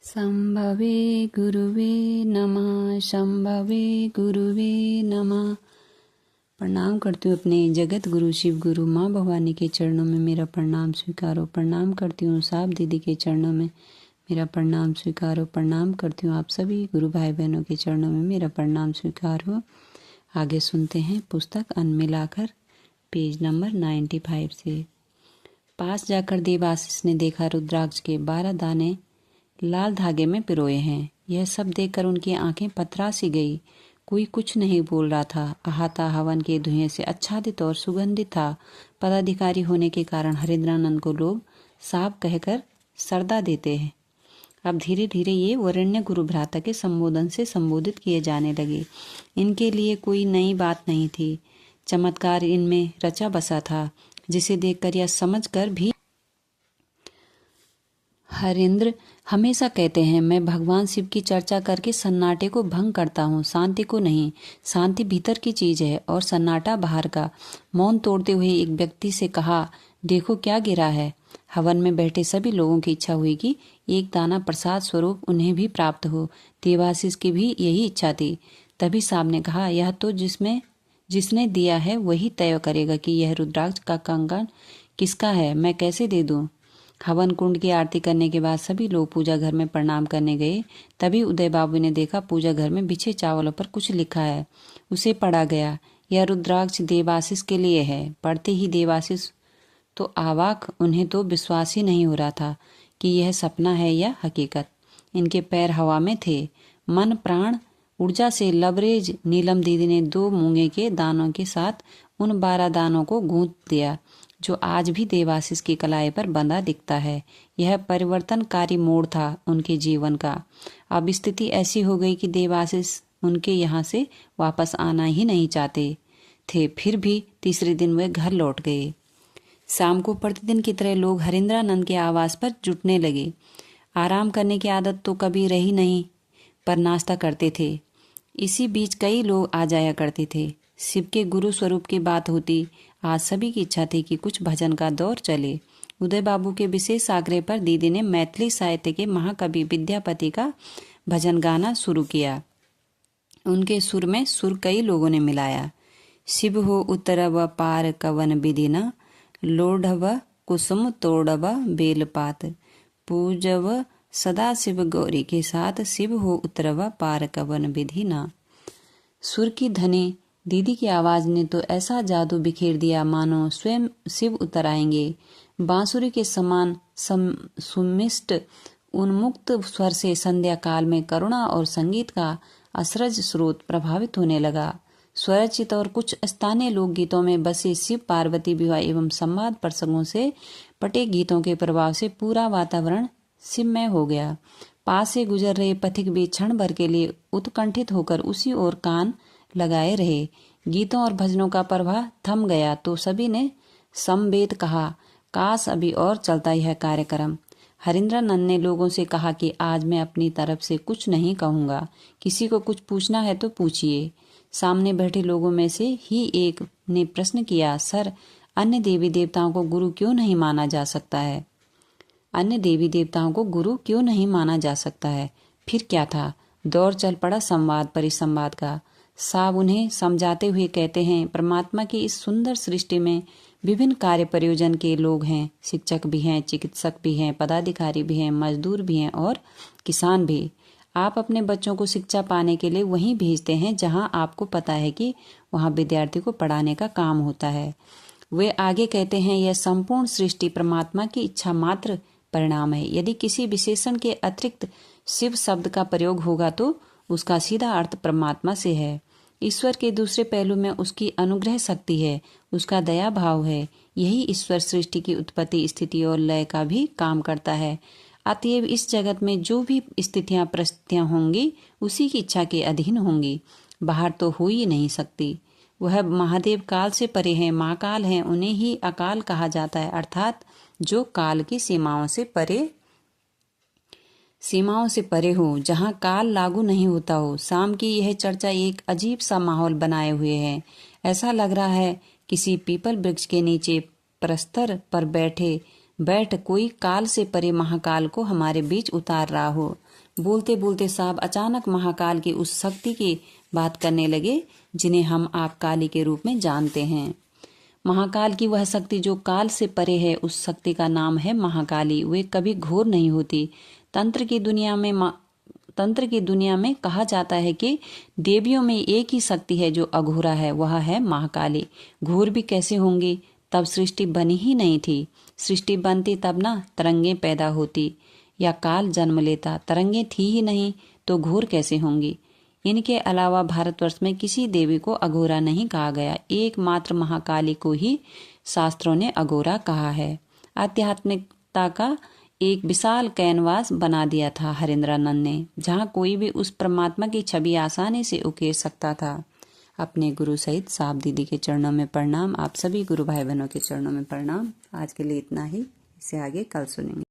शंभवे गुरुवे नमः। शंभवे गुरुवे नमः। प्रणाम करती हूँ अपने जगत गुरु शिव गुरु माँ भवानी के चरणों में मेरा प्रणाम स्वीकारो। प्रणाम करती हूँ साहब दीदी के चरणों में मेरा प्रणाम स्वीकारो। प्रणाम करती हूँ आप सभी गुरु भाई बहनों के चरणों में मेरा प्रणाम स्वीकार हो। आगे सुनते हैं पुस्तक अन्न मिलाकर पेज नंबर 95 से। पास जाकर देवाशीष ने देखा रुद्राक्ष के 12 दाने लाल धागे में पिरोए हैं। यह सब देखकर उनकी आंखें पथरा सी गई। कोई कुछ नहीं बोल रहा था। अहाता हवन के धुएं से आच्छादित और सुगंधित था। पदाधिकारी होने के कारण हरिद्रानंद को लोग साहब कहकर सरदा देते हैं। अब धीरे धीरे ये वरेण्य गुरु भ्राता के संबोधन से संबोधित किए जाने लगे। इनके लिए कोई नई बात नहीं थी। चमत्कार इनमें रचा बसा था, जिसे देखकर या समझकर भी हरेंद्र हमेशा कहते हैं, मैं भगवान शिव की चर्चा करके सन्नाटे को भंग करता हूँ, शांति को नहीं। शांति भीतर की चीज है और सन्नाटा बाहर का। मौन तोड़ते हुए एक व्यक्ति से कहा, देखो क्या गिरा है। हवन में बैठे सभी लोगों की इच्छा हुई कि एक दाना प्रसाद स्वरूप उन्हें भी प्राप्त हो। देवाशीष की भी यही इच्छा थी। तभी साहब ने कहा, यह तो जिसने दिया है वही तय करेगा कि यह रुद्राक्ष का कंगन किसका है, मैं कैसे दे दूं। हवन कुंड की आरती करने के बाद सभी लोग पूजा घर में प्रणाम करने गए। तभी उदय बाबू ने देखा पूजा घर में बिछे चावलों पर कुछ लिखा है। उसे पढ़ा गया, यह रुद्राक्ष देवाशीष के लिए है। पढ़ते ही देवाशीष तो अवाक, उन्हें तो विश्वास ही नहीं हो रहा था कि यह सपना है या हकीकत। इनके पैर हवा में थे। मन प्राण ऊर्जा से लबरेज नीलम दीदी ने 2 मूंगे के दानों के साथ उन 12 दानों को गूंथ दिया, जो आज भी देवाशीष की कलाई पर बंधा दिखता है। यह परिवर्तनकारी मोड़ था उनके जीवन का। अब स्थिति ऐसी हो गई कि देवाशीष उनके यहाँ से वापस आना ही नहीं चाहते थे। फिर भी तीसरे दिन वे घर लौट गए। शाम को प्रतिदिन की तरह लोग हरिंद्रानंद के आवास पर जुटने लगे। आराम करने की आदत तो कभी रही नहीं, पर नाश्ता करते थे। इसी बीच कई लोग आ जाया करते थे। शिव के गुरु स्वरूप की बात होती। आज सभी की इच्छा थी कि कुछ भजन का दौर चले। उदय बाबू के विशेष आग्रह पर दीदी ने मैथिली साहित्य के महाकवि विद्यापति का भजन गाना शुरू किया। उनके सुर में सुर कई लोगों ने मिलाया। शिव हो उतरव पार कवन विधि न, लोढ़व कुसुम तोड़व बेलपात, पूजव सदा शिव गौरी के साथ, शिव हो उतरव पार कवन विधि न। सुर की धनी दीदी की आवाज ने तो ऐसा जादू बिखेर दिया मानो स्वयं शिव उतर आएंगे। बांसुरी के समान सुमिष्ट उन्मुक्त स्वर से संध्या काल में करुणा और संगीत का असरज स्रोत प्रभावित होने लगा। स्वरचित और कुछ स्थानीय लोकगीतों में बसे शिव पार्वती विवाह एवं संवाद प्रसंगों से पटे गीतों के प्रभाव से पूरा वातावरण शिवमय हो गया। पास से गुजर रहे पथिक भी क्षण भर के लिए उत्कंठित होकर उसी ओर कान लगाए रहे। गीतों और भजनों का प्रवाह थम गया तो सभी ने समवेत कहा, काश अभी और चलता यह कार्यक्रम। हरिंद्रानंद ने लोगों से कहा कि आज मैं अपनी तरफ से कुछ नहीं कहूंगा, किसी को कुछ पूछना है तो पूछिए। सामने बैठे लोगों में से ही एक ने प्रश्न किया, सर, अन्य देवी देवताओं को गुरु क्यों नहीं माना जा सकता है? अन्य देवी देवताओं को गुरु क्यों नहीं माना जा सकता है? फिर क्या था? दौर चल पड़ा संवाद परिसंवाद का। साहब उन्हें समझाते हुए कहते हैं, परमात्मा की इस सुंदर सृष्टि में विभिन्न कार्य प्रयोजन के लोग हैं। शिक्षक भी हैं, चिकित्सक भी हैं, पदाधिकारी भी हैं, मजदूर भी हैं और किसान भी। आप अपने बच्चों को शिक्षा पाने के लिए वहीं भेजते हैं जहां आपको पता है कि वहां विद्यार्थी को पढ़ाने का काम होता है। वे आगे कहते हैं, यह संपूर्ण सृष्टि परमात्मा की इच्छा मात्र परिणाम है। यदि किसी विशेषण के अतिरिक्त शिव शब्द का प्रयोग होगा तो उसका सीधा अर्थ परमात्मा से है। ईश्वर के दूसरे पहलू में उसकी अनुग्रह शक्ति है, उसका दया भाव है। यही ईश्वर सृष्टि की उत्पत्ति, स्थिति और लय का भी काम करता है। अतएव इस जगत में जो भी स्थितियां परिस्थितियां होंगी उसी की इच्छा के अधीन होंगी, बाहर तो हो ही नहीं सकती। वह महादेव काल से परे हैं, महाकाल हैं, उन्हें ही अकाल कहा जाता है, अर्थात जो काल की सीमाओं से परे हो, जहाँ काल लागू नहीं होता हो। शाम की यह चर्चा एक अजीब सा माहौल बनाए हुए है। ऐसा लग रहा है किसी पीपल वृक्ष के नीचे प्रस्तर पर बैठे बैठ कोई काल से परे महाकाल को हमारे बीच उतार रहा हो। बोलते बोलते साहब अचानक महाकाल की उस शक्ति की बात करने लगे जिन्हें हम आप काली के रूप में जानते हैं। महाकाल की वह शक्ति जो काल से परे है, उस शक्ति का नाम है महाकाली। वे कभी घोर नहीं होती। तंत्र की दुनिया में कहा जाता है कि देवियों में एक ही शक्ति है जो अघोरा है, वह है महाकाली। घोर भी कैसे होंगी? तब सृष्टि बनी ही नहीं थी। सृष्टि बनती तब ना तरंगे पैदा होती या काल जन्म लेता। तरंगे थी ही नहीं तो घोर कैसे होंगी? इनके अलावा भारतवर्ष में किसी देवी को अघोरा नहीं कहा गया। एकमात्र महाकाली को ही शास्त्रों ने अघोरा कहा है। आध्यात्मिकता का एक विशाल कैनवास बना दिया था हरेंद्रानंद ने, जहाँ कोई भी उस परमात्मा की छवि आसानी से उकेर सकता था। अपने गुरु सहित साहब दीदी के चरणों में प्रणाम। आप सभी गुरु भाई बहनों के चरणों में प्रणाम। आज के लिए इतना ही, इससे आगे कल सुनेंगे।